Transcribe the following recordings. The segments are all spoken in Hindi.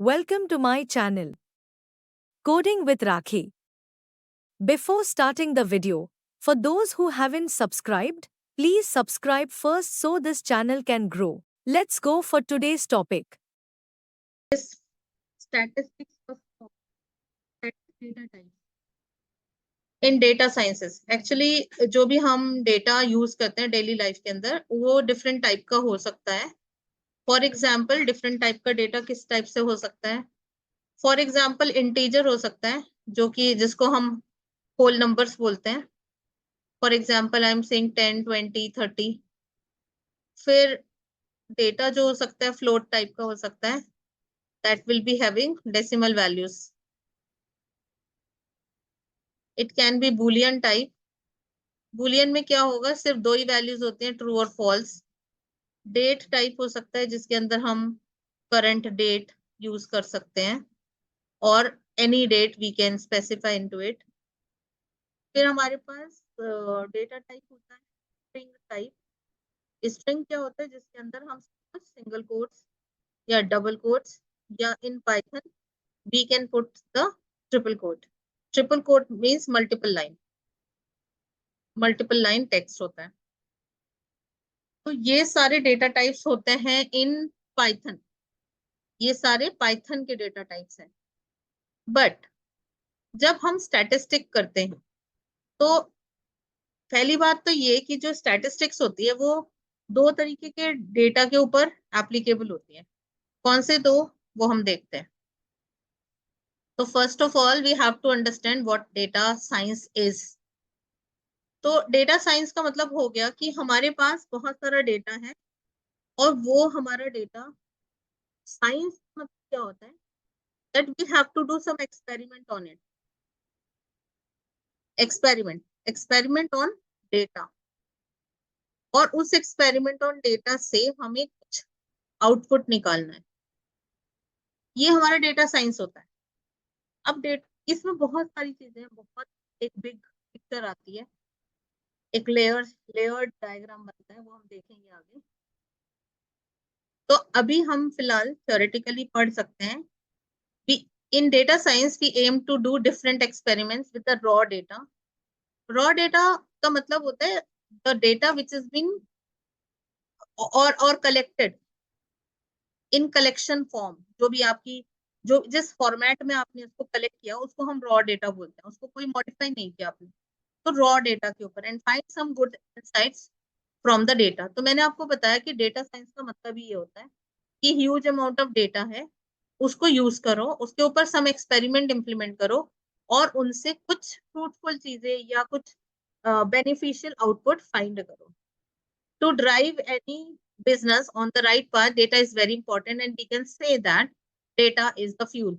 Welcome to my channel, Coding with Rakhi. Before starting the video, for those who haven't subscribed, please subscribe first so this channel can grow. Let's go for today's topic. Statistics of data types in data sciences. Actually जो भी हम डेटा यूज करते हैं डेली लाइफ के अंदर वो डिफरेंट टाइप का हो सकता है। फॉर एग्जाम्पल डिफरेंट टाइप का डेटा किस टाइप से हो सकता है? फॉर एग्जाम्पल इंटीजर हो सकता है जो कि जिसको हम होल नंबर्स बोलते हैं। For example I am saying 10, 20, 30। फिर डेटा जो हो सकता है फ्लोट टाइप का हो सकता है, that will be having decimal values. It can B Boolean type. Boolean में क्या होगा, सिर्फ दो ही वैल्यूज होती हैं, ट्रू और फॉल्स। डेट टाइप हो सकता है जिसके अंदर हम करंट डेट यूज कर सकते हैं और any date we can specify into it. फिर हमारे पास डेटा टाइप होता है स्ट्रिंग टाइप। स्ट्रिंग क्या होता है, जिसके अंदर हम सिंगल कोट्स या डबल कोट्स या in Python we can put the triple quote. Triple quote means multiple line text होता है। तो ये सारे डेटा टाइप्स होते हैं इन पाइथन। ये सारे पाइथन के डेटा टाइप्स हैं। बट जब हम स्टैटिस्टिक करते हैं तो पहली बात तो ये कि जो स्टैटिस्टिक्स होती है वो दो तरीके के डेटा के ऊपर एप्लीकेबल होती है। कौन से दो, वो हम देखते हैं। तो first of all we have to understand what data science is. तो डेटा साइंस का मतलब हो गया कि हमारे पास बहुत सारा डेटा है और वो हमारा डेटा साइंस मतलब क्या होता है, that we have to do some experiment on it. Experiment on data, और उस एक्सपेरिमेंट ऑन डेटा से हमें कुछ आउटपुट निकालना है। ये हमारा डेटा साइंस होता है। अब इसमें बहुत सारी चीजें हैं, बहुत एक बिग पिक्चर आती है, एक लेयर्ड डायग्राम बनता है, वो हम देखेंगे आगे। तो अभी हम फिलहाल थ्योरेटिकली पढ़ सकते हैं। In data science we aim to do different experiments with the raw data. Raw data का मतलब होता है the data which has been or collected in collection form। जो भी आपकी जो जिस फॉर्मेट में आपने उसको कलेक्ट किया उसको हम रॉ डेटा बोलते हैं, उसको कोई मॉडिफाई नहीं किया आपने। तो रॉ डेटा के ऊपर and find some good insights from the data. तो मैंने आपको बताया कि डेटा साइंस का मतलब ही ये होता है कि ह्यूज अमाउंट ऑफ डेटा है, उसको यूज करो, उसके ऊपर सम एक्सपेरिमेंट इंप्लीमेंट करो और उनसे कुछ फ्रूटफुल चीजें या कुछ बेनिफिशियल आउटपुट फाइंड करो। To drive any business on the right path, data is very important and we can say that data is the fuel.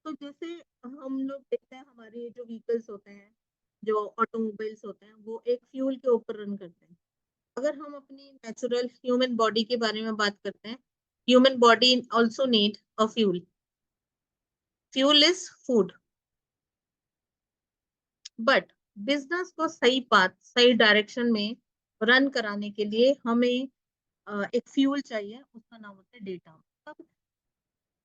तो जैसे हम लोग देखते हैं हमारे जो व्हीकल्स होते हैं, जो ऑटोमोबाइल्स होते हैं, वो एक फ्यूल के ऊपर रन करते हैं। अगर हम अपनी नेचुरल ह्यूमन बॉडी के बारे में बात करते हैं, human body also need a fuel. Fuel is food. But business को सही पाथ, सही डायरेक्शन में रन कराने के लिए हमें एक फ्यूल चाहिए, उसका नाम होता है डेटा।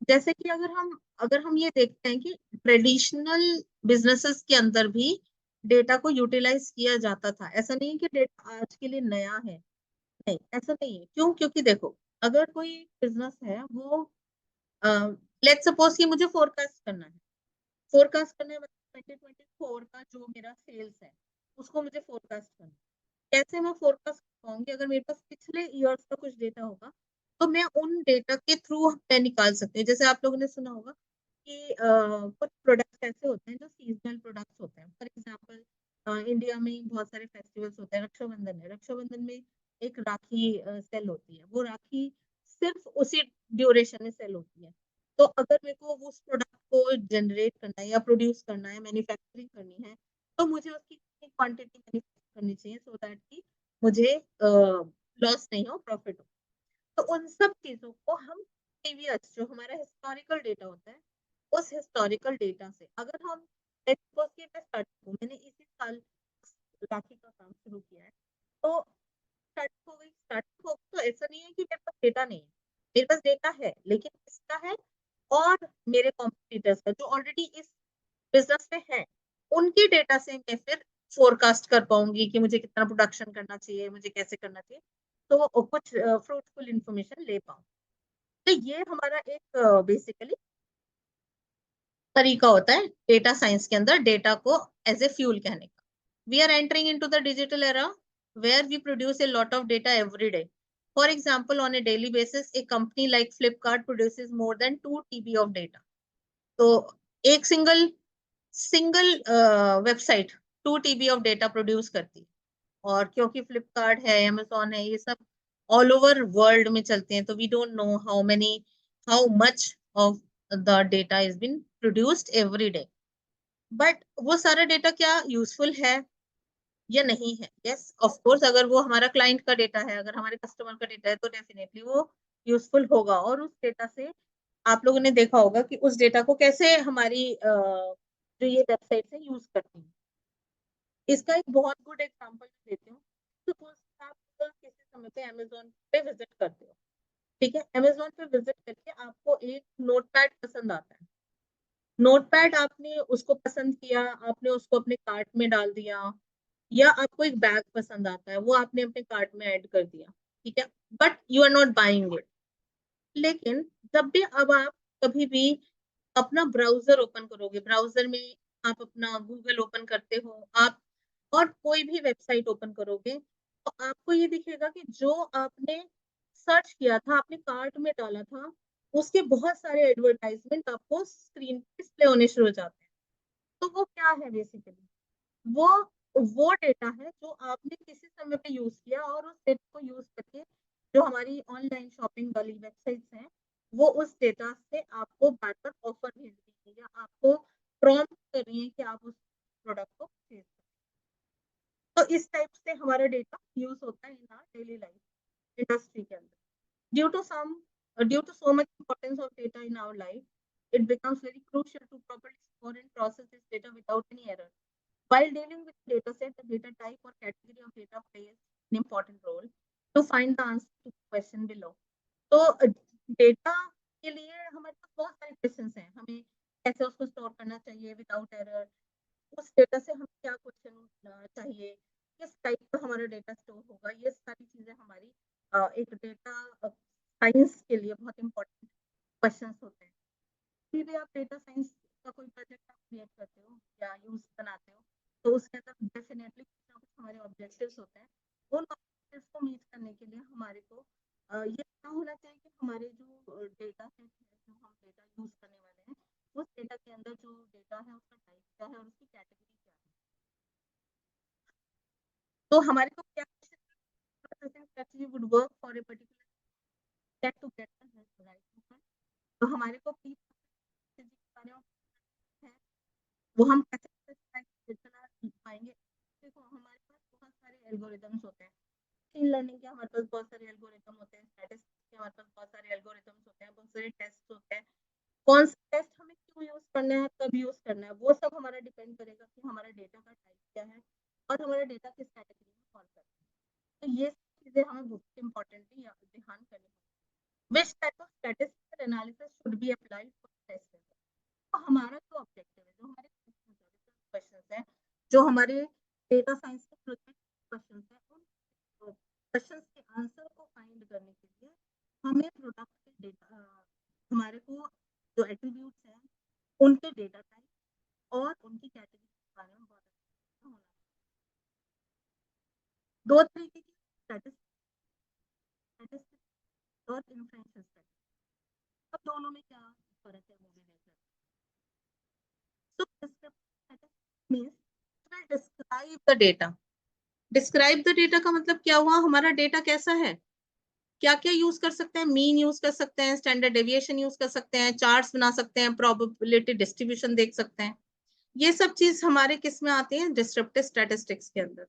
जैसे कि अगर हम ये देखते हैं कि ट्रेडिशनल बिजनेसेस के अंदर भी डेटा को यूटिलाइज किया जाता था। ऐसा नहीं है कि डेटा आज के लिए नया है, नहीं ऐसा नहीं है। क्यों? क्योंकि देखो, अगर कोई बिजनेस है वो लेट्स सपोज कि मुझे फोरकास्ट करना है। फोरकास्ट करने मतलब 2024 का जो मेरा सेल्स है उसको मुझे फोरकास्ट करना है। कैसे मैं फोरकास्ट कर पाऊंगी? अगर मेरे पास पिछले ईयर्स का कुछ डेटा होगा तो मैं उन डेटा के थ्रू मैं निकाल सकती हूँ। जैसे आप लोगों ने सुना होगा कि कुछ प्रोडक्ट्स ऐसे होते हैं जो सीजनल प्रोडक्ट्स होते हैं। फॉर एग्जांपल इंडिया में बहुत सारे फेस्टिवल्स होते हैं। रक्षाबंधन है, रक्षाबंधन में एक राखी सेल होती है। वो राखी सिर्फ उसी ड्यूरेशन में सेल होती है। तो अगर मेरे को उस प्रोडक्ट को जनरेट करना है या प्रोड्यूस करना है, मैन्युफैक्चरिंग करनी है, तो मुझे उसकी क्वांटिटी मैन्युफैक्चर करनी चाहिए सो दैट कि मुझे लॉस नहीं हो, प्रॉफिट हो। तो उन सब चीजों को हम प्रीवियस जो हमारा हिस्टोरिकल डेटा होता है, उस हिस्टोरिकल डेटा से अगर हम सपोज कि मैं स्टार्ट करूं, मैंने इसी साल राखी का काम शुरू किया है, तो स्टार्ट हो तो ऐसा नहीं है कि मेरे पास डेटा नहीं है। मेरे पास डेटा है, लेकिन किसका है और मेरे कॉम्पिटिटर्स का जो ऑलरेडी इस बिजनेस में है, उनके डेटा से मैं फिर फोरकास्ट कर पाऊंगी कि मुझे कितना प्रोडक्शन करना चाहिए, मुझे कैसे करना चाहिए, तो कुछ फ्रूटफुल इंफॉर्मेशन ले पाऊँ। तो ये हमारा एक बेसिकली तरीका होता है डेटा साइंस के अंदर डेटा को एज ए फ्यूल कहने का। We are entering into the digital era where we produce a lot of data every day. For example, on a daily basis, a company like Flipkart produces more than 2 TB of data. तो एक single website 2 TB of data produce करती है, और क्योंकि फ्लिपकार्ट है, अमेजोन है, ये सब ऑल ओवर वर्ल्ड में चलते हैं, तो we don't know how much of the data is been produced every day. But वो सारा डेटा क्या यूजफुल है या नहीं है? यस, ऑफ कोर्स, अगर वो हमारा क्लाइंट का डेटा है, अगर हमारे कस्टमर का डेटा है, तो डेफिनेटली वो यूजफुल होगा। और उस डेटा से आप लोगों ने देखा होगा कि उस डेटा को कैसे हमारी जो ये वेबसाइट है यूज करती है। इसका एक बहुत गुड एग्जांपल देती हूँ। सपोज आप किसी समय पे अमेजोन पे विजिट करते हो, ठीक है, अमेजोन पे विजिट करके आपको एक नोटपैड पसंद आता है, नोटपैड आपने उसको पसंद किया, आपने उसको अपने कार्ट में डाल दिया, या आपको एक बैग पसंद आता है, वो आपने अपने कार्ट में ऐड कर दिया, ठीक है, but you are not buying it. लेकिन जब भी अब आप कभी भी अपना ब्राउजर ओपन करोगे, ब्राउजर में आप अपना गूगल ओपन करते हो, आप और कोई भी वेबसाइट ओपन करोगे, तो आपको ये दिखेगा कि जो आपने सर्च किया था, आपने कार्ट में डाला था, उसके बहुत सारे एडवर्टाइजमेंट आपको स्क्रीन पे डिस्प्ले होने शुरू हो जाते हैं. तो वो क्या है बेसिकली? वो वो डेटा है जो आपने किसी समय पे यूज किया, और उस डेटा को यूज करके जो हमारी ऑनलाइन शॉपिंग वाली वेबसाइट्स हैं, वो उस डेटा से आपको बार बार ऑफर भेज रही है, या आपको प्रॉम्प्ट कर रही है कि आप उस प्रोडक्ट को परचेज करें. तो इस टाइप से हमारा डेटा यूज होता है in our daily life industry के अंदर. Due to some, due to so much importance of data in our life, it becomes very crucial to properly store and process this data without any error. While dealing with data set, the data type or category of data plays an important role to find the answer to the question below. तो डेटा के लिए हमारे पास बहुत सारे क्वेश्चंस हैं, हमें कैसे उसको स्टोर करना चाहिए विदाउट एरर, उस डेटा से हमें क्या क्वेश्चन चाहिए, किस टाइप का हमारा डेटा स्टोर होगा, ये सारी चीजें हमारी एक डेटा साइंस के लिए बहुत इंपॉर्टेंट क्वेश्चंस होते हैं. फिर भी आप डेटा साइंस का कोई प्रोजेक्ट आप क्रिएट करते हो या यूज बनाते हो, तो उसके अंदर डेफिनेटली कुछ ना कुछ हमारे ऑब्जेक्टिव्स होते हैं. उन ऑब्जेक्टिव्स को मीट करने के लिए हमारे को ये पता होना चाहिए कि हमारे जो डेटा सेट है, जो हम डेटा यूज करने वाले हैं, उस डेटा के अंदर जो डेटा है उसका टाइप क्या है और उसकी कैटेगरी क्या है. तो हमारे को क्या processing strategy would work for a particular set to get the right answer. तो हमारे को प्री प्रोसेसिंग के बारे में है, वो हम कैसे चला पाएंगे. देखो, हमारे पास बहुत सारे एल्गोरिदम्स होते हैं, मशीन लर्निंग के हमारे पास बहुत सारे एल्गोरिदम होते हैं, स्टैटिस्टिक्स के हमारे पास बहुत सारे एल्गोरिदम्स होते हैं, बहुत सारे टेस्ट होते हैं. कौन सा टेस्ट हमें क्यों यूज करना है, कब यूज करना है, वो सब हमारा डिपेंड करेगा कि हमारा डेटा का टाइप क्या है और हमारा डेटा किस कैटेगरी में फॉल करता है. तो ये चीजें हमें बहुत इंपॉर्टेंटली ध्यान करनी है. Which type of statistical analysis should be applied for test result? तो हमारा जो ऑब्जेक्टिव है, जो हमारे क्वेश्चंस हैं, जो हमारे डेटा साइंस के प्रोजेक्ट क्वेश्चंस हैं, उन क्वेश्चंस के आंसर को फाइंड करने के लिए हमें प्रोडक्ट के डेटा, हमारे को जो एट्रीब्यूट्स हैं उनके डेटा टाइप और उनकी कैटेगरी के बारे में बहुत अच्छा होना चाहिए. दो तरीके की स्टैटिस्टिक्स और इन्फ्रेंशियल स्टैटिस्टिक्स. अब दोनों में क्या फर्क है वो भी देख लेते हैं. So descriptive statistics means it will describe the data. Describe the data का मतलब क्या हुआ, हमारा डेटा कैसा है, क्या क्या यूज कर सकते हैं, मीन यूज कर सकते हैं, स्टैंडर्ड डेविएशन यूज कर सकते हैं, चार्ट्स बना सकते हैं, प्रोबेबिलिटी डिस्ट्रीब्यूशन देख सकते हैं. ये सब चीज हमारे किस में आती है, डिस्क्रिप्टिव स्टैटिस्टिक्स के अंदर.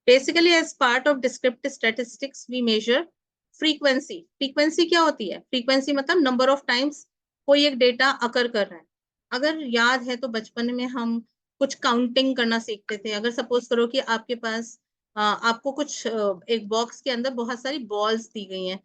Basically as part of descriptive statistics we measure frequency. Frequency क्या होती है, फ्रीक्वेंसी मतलब नंबर ऑफ टाइम्स कोई एक डेटा अकर कर रहा है. अगर याद है तो बचपन में हम कुछ काउंटिंग करना सीखते थे. अगर सपोज करो कि आपके पास आपको कुछ एक बॉक्स के अंदर बहुत सारी बॉल्स दी गई हैं,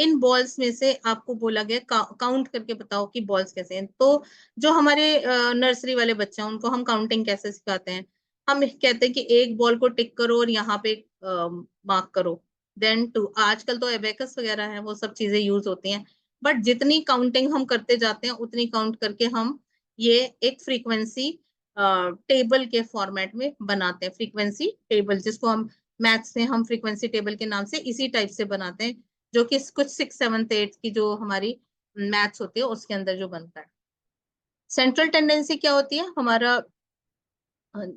इन बॉल्स में से आपको बोला गया काउंट करके बताओ कि बॉल्स कैसे हैं। तो जो हमारे नर्सरी वाले बच्चे हैं उनको हम काउंटिंग कैसे सिखाते हैं, हम कहते हैं कि एक बॉल को टिक करो और यहाँ पे मार्क करो, देन 2। आजकल तो एबेकस वगैरह है, वो सब चीजें यूज होती हैं, बट जितनी काउंटिंग हम करते जाते हैं उतनी काउंट करके हम ये एक फ्रीक्वेंसी टेबल के फॉर्मेट में बनाते हैं। फ्रीक्वेंसी टेबल जिसको हम मैथ्स में हम फ्रीक्वेंसी टेबल के नाम से इसी टाइप से बनाते हैं, जो कि कुछ 6, 7, 8 की जो हमारी मैथ्स होती है उसके अंदर जो बनता है। सेंट्रल टेंडेंसी क्या होती है, हमारा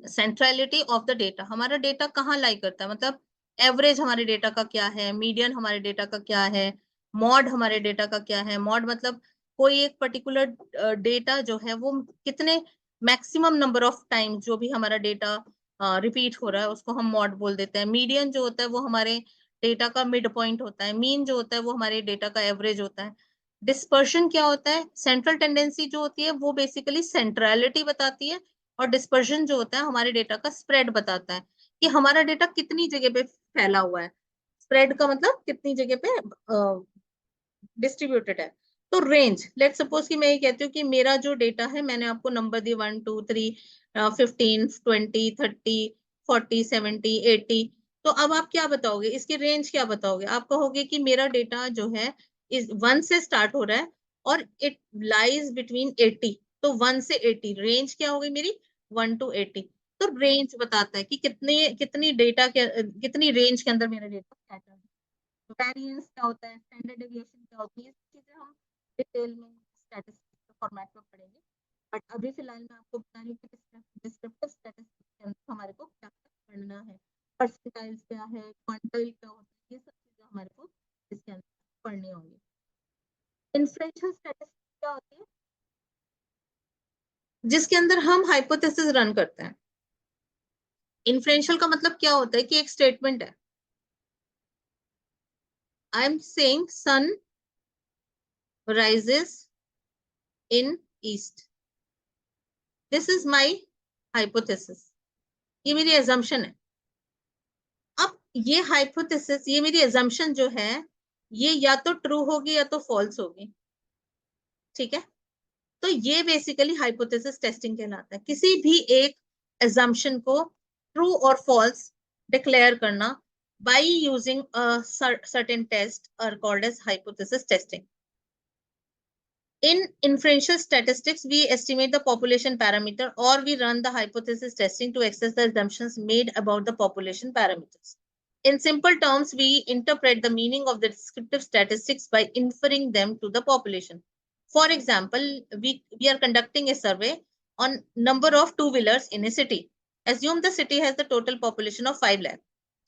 सेंट्रलिटी ऑफ द डेटा, हमारा डेटा कहाँ लाई करता है, मतलब एवरेज हमारे डेटा का क्या है, मीडियन हमारे डेटा का क्या है, मॉड हमारे डेटा का क्या है। मॉड मतलब कोई एक पर्टिकुलर डेटा जो है वो कितने मैक्सिमम नंबर ऑफ टाइम जो भी हमारा डेटा रिपीट हो रहा है उसको हम मॉड बोल देते हैं। मीडियन जो होता है वो हमारे डेटा का मिड पॉइंट होता है। मीन जो होता है वो हमारे डेटा का एवरेज होता है। डिस्पर्शन क्या होता है, सेंट्रल टेंडेंसी जो होती है वो बेसिकली सेंट्रलिटी बताती है, और डिस्पर्शन जो होता है हमारे डेटा का स्प्रेड बताता है कि हमारा डेटा कितनी जगह पे फैला हुआ है। स्प्रेड का मतलब कितनी जगह पे डिस्ट्रीब्यूटेड है। तो रेंज, लेट सपोज कि मैं ये कहती हूँ कि मेरा जो डेटा है, मैंने आपको नंबर दिए 1, 2, 3, 15, 20, 30, 40, 70, 80। तो अब आप क्या बताओगे, इसकी रेंज क्या बताओगे, आप कहोगे कि मेरा डेटा जो है इस 1 से स्टार्ट हो रहा है और इट लाइज बिटवीन 80। तो 1 से 80 रेंज क्या होगी मेरी, 1 to 80। तो रेंज बताता है कि कितनी डेटा के कितनी रेंज के अंदर मेरा डेटा स्कैटर है। वेरिएंस क्या होता है, स्टैंडर्ड डेविएशन क्या होती है, ये चीजें हम डिटेल में स्टैटिस्टिक्स फॉर्मेट में पढ़ेंगे। बट अभी फिलहाल मैं आपको बता रही हूँ कि डिस्क्रिप्टिव स्टैटिस्टिक्स के अंदर हमारे को क्या क्या पढ़ना है, परसेंटाइल्स क्या है, क्वांटाइल क्या होता है, ये सब चीजें हमारे को इसके अंदर पढ़नी होंगी। इन्फ्रेंशियल स्टैटिस्टिक्स क्या होती है, जिसके अंदर हम हाइपोथेसिस रन करते हैं। इन्फ्रेंशियल का मतलब क्या होता है कि एक स्टेटमेंट है, I am saying sun rises in east, this is my hypothesis, ये मेरी assumption है। अब ये hypothesis, ये मेरी assumption जो है ये या तो ट्रू होगी या तो फॉल्स होगी, ठीक है। तो ये बेसिकली हाइपोथेसिस टेस्टिंग कहलाता है, किसी भी एक assumption को ट्रू और फॉल्स डिक्लेयर करना by using a certain test are called as hypothesis testing. In inferential statistics, we estimate the population parameter or we run the hypothesis testing to access the assumptions made about the population parameters. In simple terms, we interpret the meaning of the descriptive statistics by inferring them to the population. For example, we are conducting a survey on number of two-wheelers in a city. Assume the city has the total population of 5 lakh.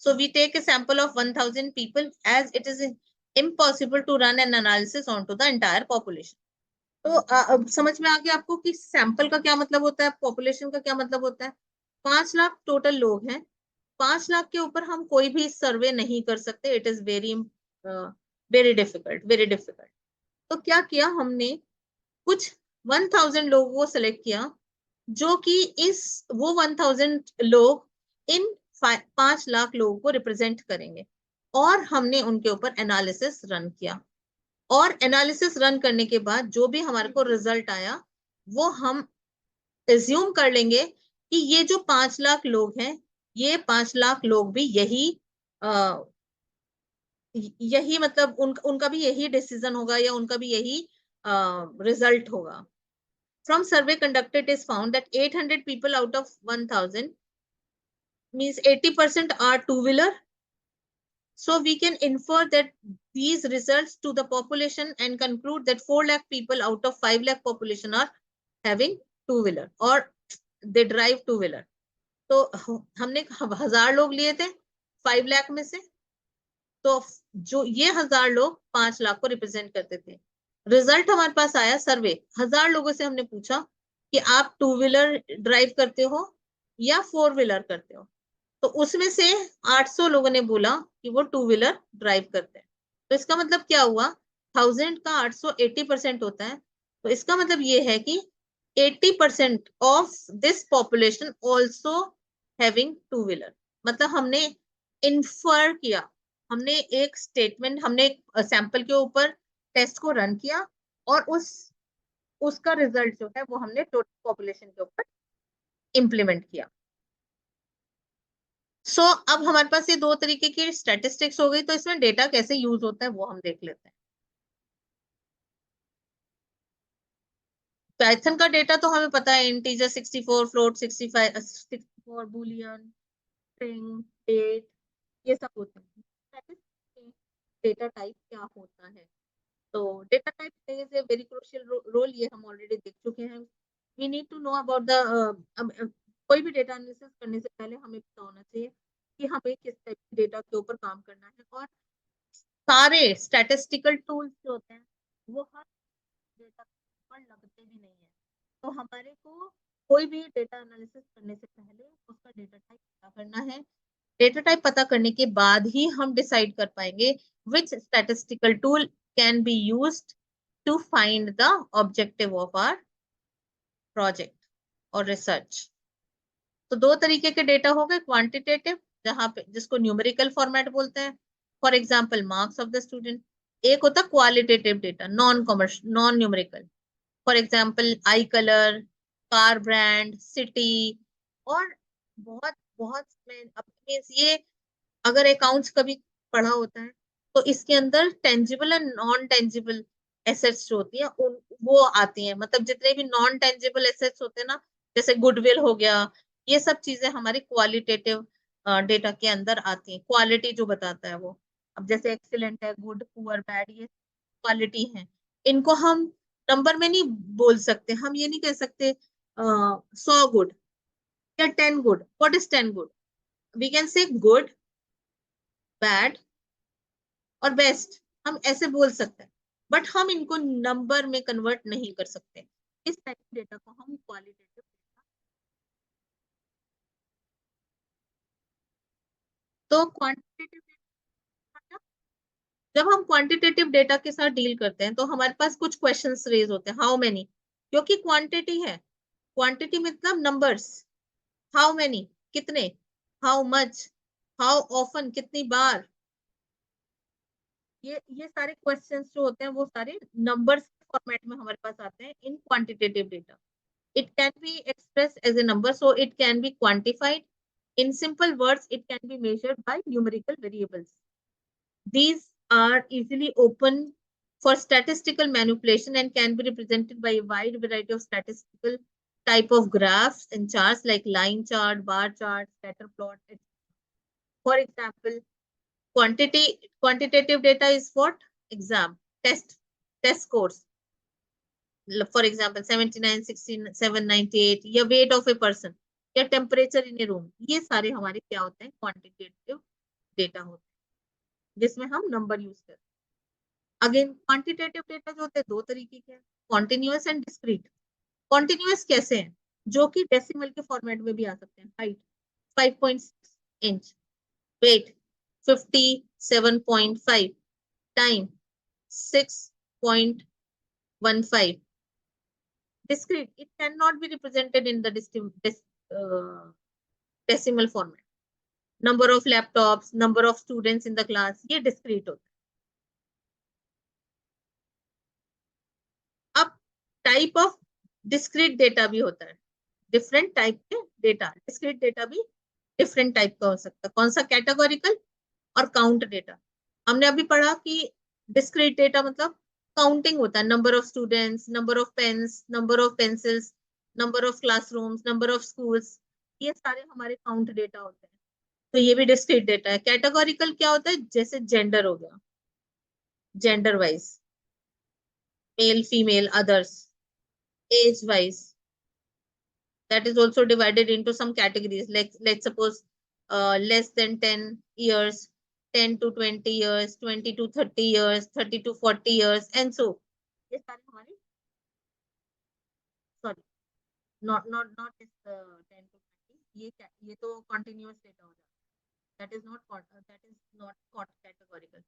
So we take a sample of 1000 people as it is impossible to run an analysis onto the entire population. तो अब समझ में आ गया आपको कि सैंपल का क्या मतलब होता है, पॉपुलेशन का क्या मतलब होता है। 5 लाख टोटल लोग हैं, 5 लाख के ऊपर हम कोई भी सर्वे नहीं कर सकते, it is very very difficult, very difficult. तो क्या किया हमने, कुछ 1000 लोगों को सिलेक्ट किया जो कि इस वो 1000 लोग इन 5 लाख लोगों को रिप्रेजेंट करेंगे, और हमने उनके ऊपर एनालिसिस रन किया। और एनालिसिस रन करने के बाद जो भी हमारे को रिजल्ट आया वो हम एज्यूम कर लेंगे कि ये जो 5 लाख लोग हैं, ये 5 लाख लोग भी यही मतलब उनका भी यही डिसीजन होगा या उनका भी यही रिजल्ट होगा। From survey conducted, it is found that 800 people out of 1000 means 80% are two-wheeler. So we can infer that these results to the population and conclude that 4 lakh people out of 5 lakh population are having two-wheeler or they drive two-wheeler. तो हमने 1000 लोग लिए थे 5 लाख में से, तो जो ये 1000 लोग 5 लाख को रिप्रेजेंट करते थे। रिजल्ट हमारे पास आया सर्वे, 1000 लोगों से हमने पूछा कि आप टू व्हीलर ड्राइव करते हो या 4 व्हीलर करते हो, तो उसमें से 800 लोगों ने बोला कि वो टू व्हीलर ड्राइव करते हैं। तो इसका मतलब क्या हुआ, 1000 का 800 80% होता है, तो इसका मतलब ये है कि 80% of this population also having two wheeler. मतलब हमने इन्फर किया हमने एक स्टेटमेंट, हमने एक सैंपल के ऊपर टेस्ट को रन किया और उसका रिजल्ट जो है वो हमने टोटल पॉपुलेशन के ऊपर इम्प्लीमेंट किया। सो अब हमारे पास ये दो तरीके की स्टैटिस्टिक्स हो गई, तो इसमें डेटा कैसे यूज होता है वो हम देख लेते हैं। पाइथन का डेटा तो हमें पता है, integer 64, float 65, 64, boolean, string, date, ये सब होते हैं। डेटा टाइप क्या होता है, तो data type plays a very crucial role, ये हम ऑलरेडी देख चुके हैं। We need to know about the, कोई भी डेटा एनालिसिस करने से पहले हमें पता होना चाहिए कि हमें किस टाइप के डेटा के ऊपर काम करना है, और सारे स्टैटिस्टिकल टूल्स जो होते हैं वो हर डेटा पर लगते भी नहीं है। तो हमारे को कोई भी डेटा एनालिसिस करने से पहले उसका डेटा टाइप पता करना है। डेटा टाइप पता करने के बाद ही हम डिसाइड कर पाएंगे which statistical tool can be used to find the objective of our project और रिसर्च। तो दो तरीके के डेटा हो गए, क्वांटिटेटिव जहां पे जिसको न्यूमेरिकल फॉर्मेट बोलते हैं, for example marks of the student. एक होता qualitative data, non numerical, for example I colour, car brand, city, और बहुत बहुत मीन्स ये अगर अकाउंट्स कभी पढ़ा होता है तो इसके अंदर tangible and non tangible assets जो होती हैं वो आती हैं, मतलब जितने भी नॉन टेंजिबल एसेट्स होते हैं ना, जैसे गुडविल हो गया, ये सब चीजें हमारी क्वालिटेटिव डेटा के अंदर आती हैं, क्वालिटी जो बताता है वो। अब जैसे एक्सीलेंट है, गुड, पुअर, बैड, ये क्वालिटी है। इनको हम नंबर में नहीं बोल सकते, हम ये नहीं कह सकते 100 गुड या 10 good. What is 10 good? We can say good, bad और बेस्ट, हम ऐसे बोल सकते हैं, बट हम इनको नंबर में कन्वर्ट नहीं कर सकते। इस टाइप के डेटा को हम क्वालिटेटिव डेटा। तो क्वांटिटेटिव डेटा, जब हम क्वांटिटेटिव डेटा के साथ डील करते हैं तो हमारे पास कुछ क्वेश्चंस रेज होते हैं, हाउ मेनी, क्योंकि क्वांटिटी है, क्वांटिटी मतलब नंबर्स, हाउ मेनी कितने, हाउ मच, हाउ ऑफन कितनी बार, ये सारे क्वेश्चंस जो होते हैं वो सारे नंबर्स फॉर्मेट में हमारे पास आते हैं इन quantitative data. It can be expressed as a number, so it can be quantified. In simple words, it can be measured by numerical variables. These are easily open for statistical manipulation and can be represented by a wide variety of statistical type of graphs and charts like line chart, bar chart, scatter plot, etc. For example, quantitative data is what? Exam, test scores. For example 79, 67, 98, या weight of a person या temperature in a room, ये सारे हमारे क्या होते हैं? क्वांटिटेटिव डेटा होते हैं जिसमें हम नंबर यूज करते हैं। अगेन क्वांटिटेटिव डेटा जो होते हैं दो तरीके के हैं, कॉन्टिन्यूअस एंड डिस्क्रीट। कॉन्टिन्यूअस कैसे हैं? जो कि डेसिमल के फॉर्मेट में भी आ सकते हैं। Height 5.6 inch, weight 57.5, time 6.15। Discrete, it cannot be represented in the uh, decimal format. Number of laptops, number of students in the class, ये discrete होता है। अब टाइप ऑफ डिस्क्रीट डेटा भी होता है, डिफरेंट टाइप के डेटा, डिस्क्रीट डेटा भी डिफरेंट टाइप का हो सकता है। कौन सा? कैटेगोरिकल और काउंट डेटा। हमने अभी पढ़ा कि डिस्क्रीट डेटा मतलब काउंटिंग होता है, number of students, number of pens, number of pencils, number of classrooms, number of schools, ये सारे हमारे काउंट डेटा होते हैं। तो ये भी डिस्क्रीट डेटा है। कैटेगोरिकल क्या होता है? जैसे जेंडर हो गया, gender wise, male, female, others, age wise, that is also divided into some categories, like let's suppose less than 10 years, 10 to 20 years, 20 to 30 years, 30 to 40 years, and so ये सारे हमारे, sorry, not this 10 to 20, ये तो continuous data हो जाता है, that is not categorical।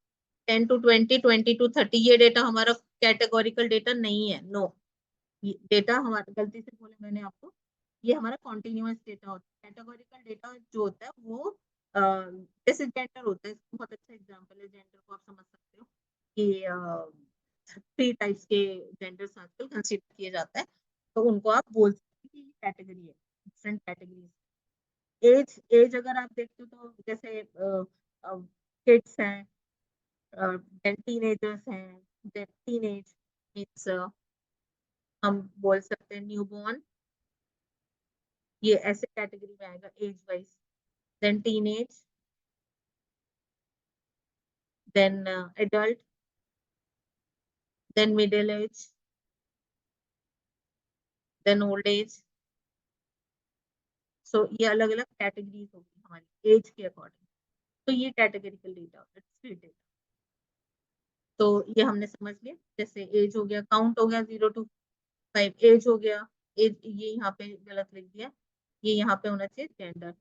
10 to 20, 20 to 30 ये डेटा हमारा कैटेगोरिकल डेटा नहीं है, नो। डेटा हमारा, गलती से बोले मैंने आपको, ये हमारा कॉन्टिन्यूअस डेटा होता है। कैटेगोरिकल डेटा जो होता है वो जैसे जेंडर होता है, इसका बहुत अच्छा एग्जांपल है। जेंडर को आप समझ सकते हो कि 3 टाइप्स के जेंडर्स आजकल कंसीडर किए जाते हैं, तो उनको आप बोल सकते हैं कि ये कैटेगरी है, डिफरेंट कैटेगरीज। एज एज अगर आप देखते हो तो जैसे किड्स हैं, देन टीनेजर्स हैं, देन टीनेज मींस हम बोल सकते हैं न्यूबॉर्न, ये ऐसे कैटेगरी में आएगा age wise. Then teenage, then adult, then middle age, then old age. So ये अलग अलग कैटेगरीज होगी हमारी एज के अकॉर्डिंग। तो ये कैटेगरिकल डेटा होता है, डिस्क्रीट डेटा। तो ये हमने समझ लिया। जैसे एज हो गया, काउंट हो गया 0 to 5, एज हो गया। एज ये यहाँ पे गलत लिख दिया, ये यहाँ पे होना चाहिए जेंडर।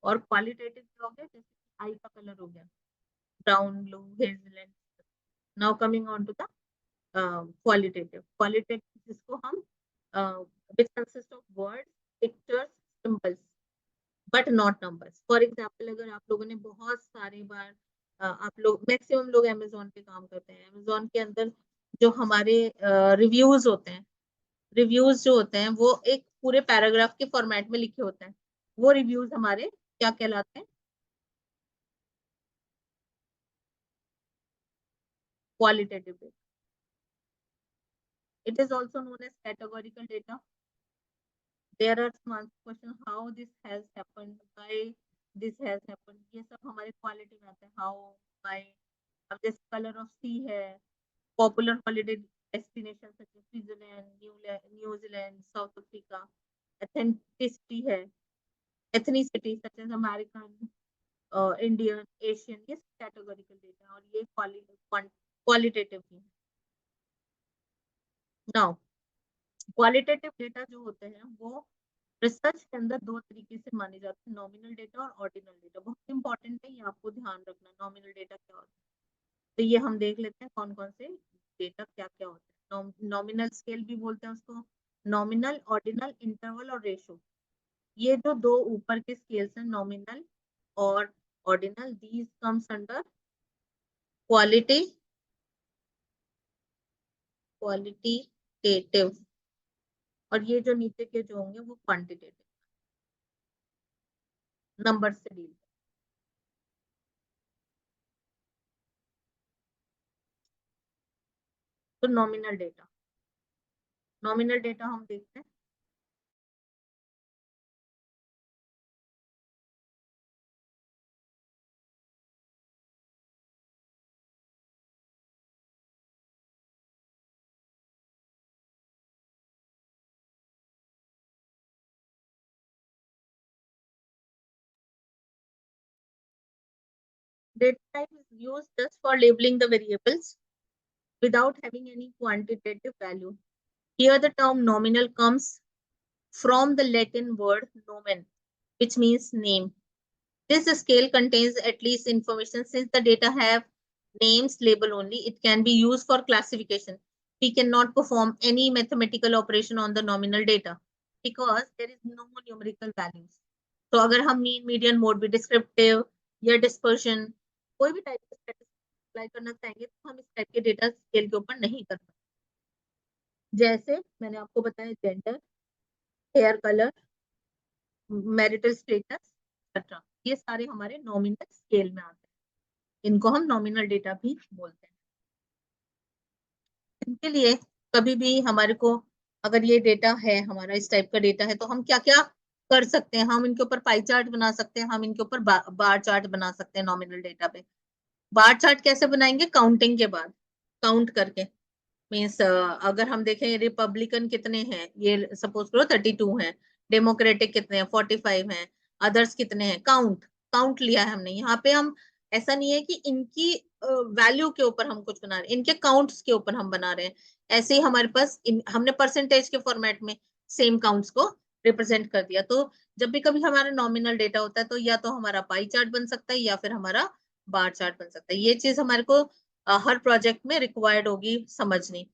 और क्वालिटेटिव क्या हो गया, जैसे आई का कलर हो गया brown, blue, hazel. Now coming on to the qualitative. Qualitative जिसको हम which consists of words, pictures, symbols but not numbers। For example अगर आप लोगों ने बहुत सारी बार आप लोग मैक्सिमम लोग अमेजोन पे काम करते हैं, अमेजोन के अंदर जो हमारे रिव्यूज होते हैं, रिव्यूज जो होते हैं वो एक पूरे पैराग्राफ के फॉर्मेट में लिखे होते हैं। वो रिव्यूज हमारे क्या कहलाते हैं, qualitative data. It is also known as categorical data. there are some question how this has happened, why this has happened, ये सब हमारे क्वालिटी में आता है, how, why। अब जैसे कलर ऑफ सी है, popular holiday destination such as Switzerland, New Zealand, south Africa. एथेंटिसिटी है, ethnicity such as American, Indian, Asian, ये कैटेगोरिकल डेटा और ये क्वालिटेटिव है। नाउ क्वालिटेटिव डेटा जो होते हैं वो रिसर्च के अंदर दो तरीके से माने जाते हैं, नॉमिनल डेटा और ऑर्डिनल डेटा। बहुत इंपॉर्टेंट है, ये आपको ध्यान रखना। नॉमिनल डेटा क्या होता है, तो ये हम देख लेते हैं कौन कौन से डेटा क्या क्या होता है। नॉमिनल स्केल भी बोलते हैं उसको, नॉमिनल, ऑर्डिनल, इंटरवल और रेशो। ये जो दो ऊपर के स्केल्स हैं, नॉमिनल और ordinal, these comes under qualitative. और ये जो नीचे के जो होंगे वो क्वांटिटेटिव, नंबर से डील। तो नॉमिनल डेटा, नॉमिनल डेटा हम देखते हैं। Data type is used just for labeling the variables without having any quantitative value. Here the term nominal comes from the Latin word nomen, which means name. This scale contains at least information. Since the data have names label only, it can be used for classification. We cannot perform any mathematical operation on the nominal data because there is no numerical values. तो अगर हम मीन, मीडियन, मोड भी, डिस्क्रिप्टिव या डिस्पर्शन, कोई भी टाइप का स्टैटिस्टिक्स अप्लाई करना चाहेंगे तो हम इस टाइप के डेटा स्केल के ऊपर नहीं कर सकते। जैसे मैंने आपको बताया gender, hair colour, marital status etcetera, ये सारे हमारे नॉमिनल स्केल में आते हैं। इनको हम नॉमिनल डेटा भी बोलते हैं। इनके लिए कभी भी हमारे को अगर ये डेटा है हमारा, इस टाइप का डेटा है, तो हम क्या क्या कर सकते हैं, हम इनके ऊपर पाई चार्ट बना सकते हैं, हम इनके ऊपर बार चार्ट बना सकते हैं। नॉमिनल डेटा पे बार चार्ट कैसे बनाएंगे, काउंटिंग के बाद, काउंट करके। मीन्स अगर हम देखें रिपब्लिकन कितने हैं, ये सपोज करो 32 हैं, डेमोक्रेटिक कितने हैं 45 हैं, अदर्स कितने हैं, काउंट काउंट लिया है हमने। यहाँ पे हम ऐसा नहीं है कि इनकी वैल्यू के ऊपर हम कुछ बना रहे हैं, इनके काउंट्स के ऊपर हम बना रहे हैं। ऐसे ही हमारे पास हमने परसेंटेज के फॉर्मेट में सेम काउंट्स को रिप्रेजेंट कर दिया। तो जब भी कभी हमारा नॉमिनल डेटा होता है तो या तो हमारा पाई चार्ट बन सकता है या फिर हमारा बार चार्ट बन सकता है। ये चीज हमारे को हर प्रोजेक्ट में रिक्वायर्ड होगी समझनी।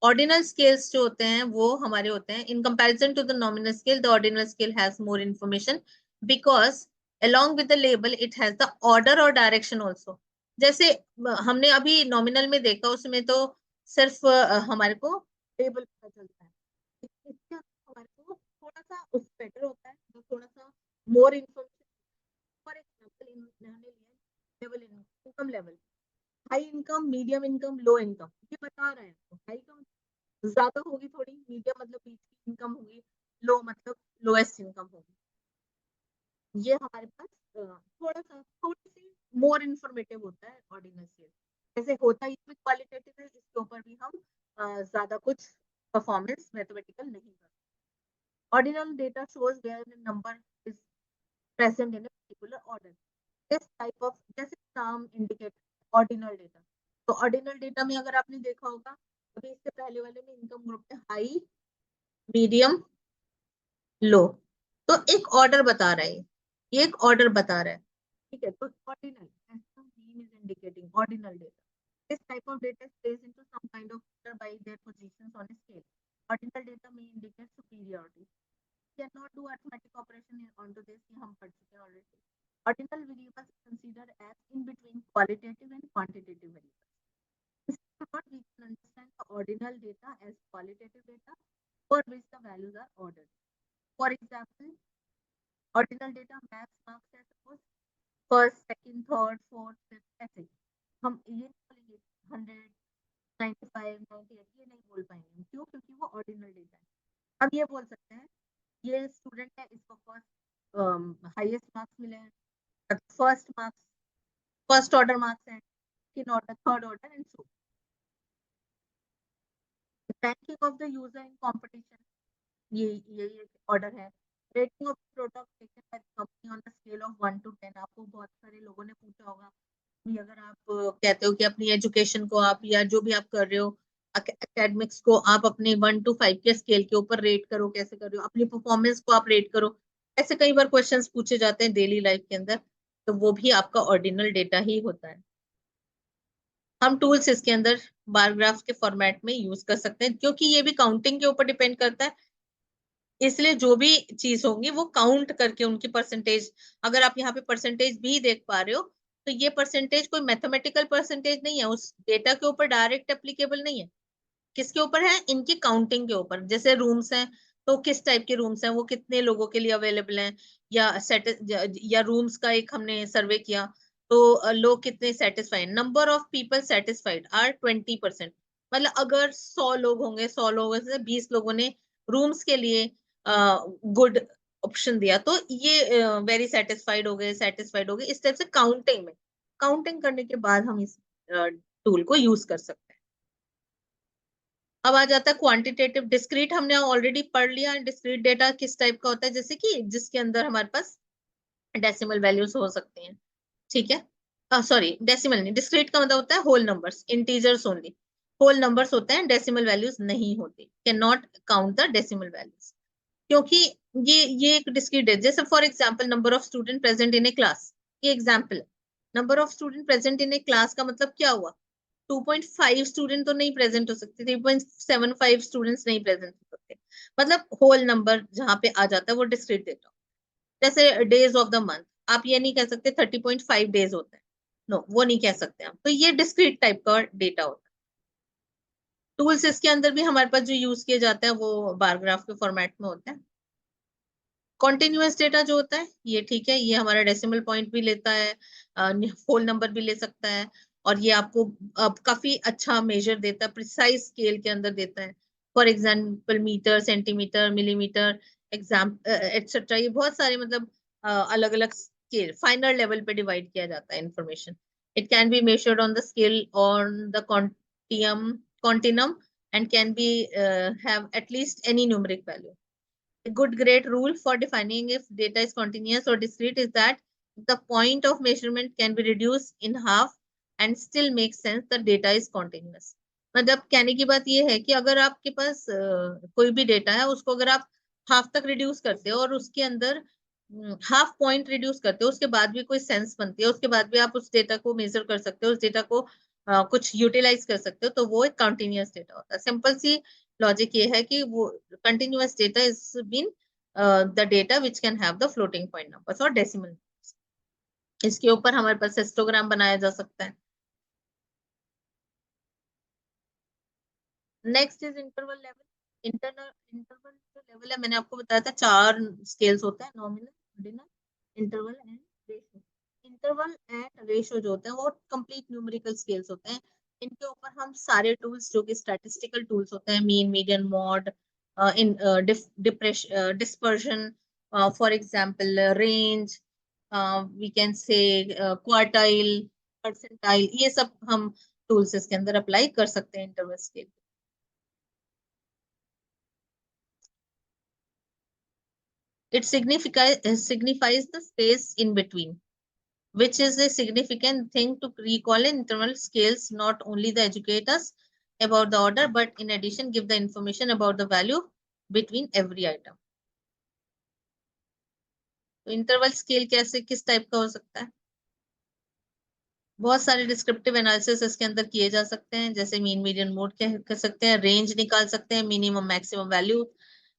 ऑर्डिनल स्केल्स जो होते हैं वो हमारे होते हैं in comparison to the nominal scale, the ordinal scale has more information because along with the label it has the order और डायरेक्शन ऑल्सो। जैसे हमने अभी नॉमिनल में देखा उसमें तो सिर्फ हमारे को लेबल पता चलता है, इसके हमारे को थोड़ा सा उस बेटर होता है, तो थोड़ा सा मोर इंफॉर्मेशन। फॉर एग्जांपल इन्होंने लिया level, income level, high income, medium income, low income, ये बता रहे हैं आपको। हाई इनकम ज्यादा होगी थोड़ी, मीडियम मतलब बीच की इनकम होगी, लो मतलब लोएस्ट इनकम होगी। ये हमारे पास थोड़ा सा थोड़ी सी मोर इंफॉर्मेटिव होता है ऑर्डिनल स्केल। जैसे होता ही इसमें क्वालिटेटिव है, इसके ऊपर भी हम ज्यादा कुछ परफॉर्मेंस मैथमेटिकल नहीं करते। Ordinal data shows where the number is present in a particular order. This type of, जैसे नाम इंडिकेट ऑर्डिनल डेटा, तो ऑर्डिनल डेटा में अगर आपने देखा होगा अभी इससे पहले वाले में इनकम ग्रुप में हाई, मीडियम, लो, तो एक ऑर्डर बता रहा है, ये एक ऑर्डर बता रहा है। ठीक है, तो ordinal as the name is indicating ordinal data, this type of data is placed into some kind of order by their positions on a scale. Ordinal data may indicate superiority. Cannot do arithmetic operation onto this, ये हम पढ़ चुके हैं already. Ordinal variables are considered as in between qualitative and quantitative variables. What we can understand the ordinal data as qualitative data for which the values are ordered. For example, ordinal data maps marks as suppose first, second, third, fourth, fifth, ऐसे हम ये बोलेंगे 100, 95, 98, ये नहीं बोल पाएंगे। क्यों? क्योंकि वो ऑर्डिनल डेटा है। अब ये बोल सकते हैं ये स्टूडेंट है, इसको फर्स्ट हाईएस्ट मार्क्स मिले हैं, first marks, first order marks हैं, second order, third order and so. Ranking of the user in competition, ये ऑर्डर है। Rating of product taken by the company on the scale of 1 to 10, आपको बहुत सारे लोगों ने पूछा होगा कि अगर आप कहते हो कि अपनी एजुकेशन को आप या जो भी आप कर रहे हो एकेडमिक्स को आप अपने 1 to 5 के स्केल के ऊपर रेट करो, कैसे कर रहे हो, अपनी परफॉर्मेंस को आप रेट करो, ऐसे कई बार क्वेश्चंस पूछे जाते हैं डेली लाइफ के अंदर, तो वो भी आपका ऑर्डिनल डेटा ही होता है। हम टूल्स इसके अंदर बार ग्राफ के फॉर्मेट में यूज कर सकते हैं, क्योंकि ये भी काउंटिंग के ऊपर डिपेंड करता है, इसलिए जो भी चीज होंगी वो काउंट करके उनकी परसेंटेज, अगर आप यहाँ पे परसेंटेज भी देख पा रहे हो तो ये परसेंटेज कोई मैथमेटिकल परसेंटेज नहीं है, उस डेटा के ऊपर डायरेक्ट एप्लीकेबल नहीं है। किसके ऊपर है? इनकी काउंटिंग के ऊपर। जैसे रूम्स हैं तो किस टाइप के रूम्स हैं, वो कितने लोगों के लिए अवेलेबल हैं, या सेट या रूम्स का एक हमने सर्वे किया तो लोग कितने satisfied, number of people satisfied are 20%। मतलब अगर 100 लोग होंगे, 100 लोगों से 20 लोगों ने रूम्स के लिए गुड ऑप्शन दिया तो ये वेरी सेटिस्फाइड हो गए, सेटिस्फाइड हो गए, इस टाइप से काउंटिंग में, काउंटिंग करने के बाद हम इस टूल को यूज कर सकते हैं। अब आ जाता है क्वांटिटेटिव डिस्क्रीट, हमने ऑलरेडी पढ़ लिया। डिस्क्रीट डेटा किस टाइप का होता है? जैसे कि जिसके अंदर हमारे पास डेसिमल वैल्यूज हो सकती हैं, ठीक है, सॉरी डेसिमल नहीं, डिस्क्रीट का मतलब होता है whole numbers, integers only, whole numbers होते हैं, डेसिमल वैल्यूज नहीं होती, can not count the decimal values, क्योंकि ये एक डिस्क्रीट है। जैसे for example number of student present in a class, ये एग्जांपल है। Number of student present in a class का मतलब क्या हुआ? 2.5 स्टूडेंट तो नहीं प्रेजेंट हो सकते, 3.75 स्टूडेंट्स नहीं प्रेजेंट हो सकते, मतलब होल नंबर जहां पे आ जाता है वो डिस्क्रीट डेटा। जैसे डेज ऑफ द मंथ, आप ये नहीं कह सकते 30.5 डेज होते हैं, नो वो नहीं कह सकते हम, तो ये डिस्क्रीट टाइप का डेटा होता है। टूल्स इसके अंदर भी हमारे पास जो यूज किए जाते हैं वो बार ग्राफ के फॉर्मेट में होते हैं। कॉन्टिन्यूअस डेटा जो होता है ये ठीक है, ये हमारा डेसिमल पॉइंट भी लेता है, होल नंबर भी ले सकता है, और ये आपको काफी अच्छा मेजर देता है, प्रिसाइज स्केल के अंदर देता है। For example metre, centimetre, millimetre, exam etcetera, ये बहुत सारे मतलब अलग अलग स्केल, फाइनल लेवल पे डिवाइड किया जाता है information. It can be measured on the scale on the continuum and can be have at least any numeric value. A good great rule for defining if data is continuous or discrete is that the point of measurement can be reduced in half and still make sense the data is continuous। मतलब कहने की बात ये है कि अगर आपके पास कोई भी डेटा है उसको अगर आप हाफ तक रिड्यूस करते हो और उसके अंदर हाफ पॉइंट रिड्यूस करते हो, उसके बाद भी कोई सेंस बनती है, उसके बाद भी आप उस डेटा को मेजर कर सकते हो, उस डेटा को कुछ यूटिलाइज कर सकते हो, तो वो एक कंटिन्यूअस डेटा होता है। सिंपल सी लॉजिक ये है कि वो continuous data is been the data which can have the floating point numbers और डेसिमल। इसके ऊपर हमारे पास हिस्टोग्राम बनाया जा सकता है। Next is interval level. Interval जो लेवल है, मैंने आपको बताया था 4 स्केल्स होते हैं, nominal, ordinal, interval and ratio. Interval and ratio जो होते हैं वो कंप्लीट न्यूमेरिकल स्केल्स होते हैं। इनके ऊपर हम सारे टूल्स जो कि स्टैटिस्टिकल टूल्स होते हैं, mean, median, mode, in dispersion, for example range, we can say quartile, percentile, ये सब हम टूल्स इसके अंदर अप्लाई कर सकते हैं interval scale. It signifies the space in between, which is a significant thing to recall in interval scales. Not only the educate us about the order, but in addition give the information about the value between every item. तो इंटरवल स्केल कैसे, किस टाइप का हो सकता है? बहुत सारे डिस्क्रिप्टिव एनालिसिस इसके अंदर किए जा सकते हैं, जैसे मीन, मीडियन, मोड कर सकते हैं, रेंज निकाल सकते हैं, मिनिमम मैक्सिमम वैल्यू,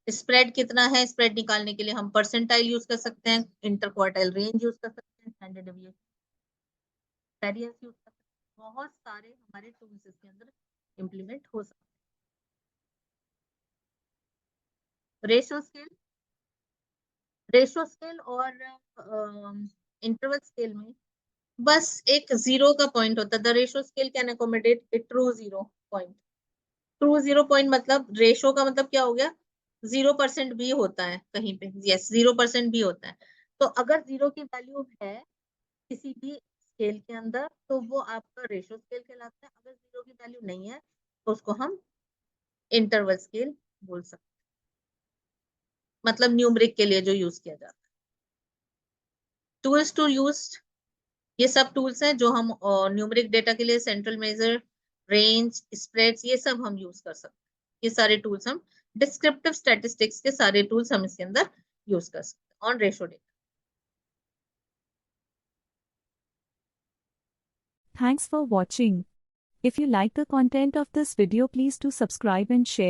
स्प्रेड कितना है, स्प्रेड निकालने के लिए हम परसेंटाइल यूज कर सकते हैं, इंटर क्वार्टाइल रेंज यूज कर सकते हैं, स्टैंडर्ड डेविएशन, वेरिएंस यूज कर सकते हैं। बहुत सारे हमारे टूल्स इसके अंदर इंप्लीमेंट हो सकते हैं। रेशियो स्केल और इंटरवल स्केल में बस एक जीरो का पॉइंट होता है। The ratio scale can accommodate A true zero point. True zero point मतलब रेशो का मतलब क्या हो गया, 0% भी होता है कहीं पे, यस 0% भी होता है। तो अगर जीरो की वैल्यू है किसी भी स्केल के अंदर तो वो आपका रेशो स्केल कहलाता है। अगर जीरो की वैल्यू नहीं है तो उसको हम इंटरवल स्केल बोल सकते हैं, मतलब न्यूमरिक के लिए जो यूज किया जाता है। टूल्स टू यूज, ये सब टूल्स हैं जो हम न्यूमरिक डेटा के लिए, सेंट्रल मेजर, रेंज, स्प्रेड्स, ये सब हम यूज कर सकते हैं। ये सारे टूल्स हम डिस्क्रिप्टिव स्टैटिस्टिक्स के सारे टूल्स हम इसके अंदर यूज कर सकते हैं on ratio data. Thanks for watching. If you like the content of this video, please do subscribe and share.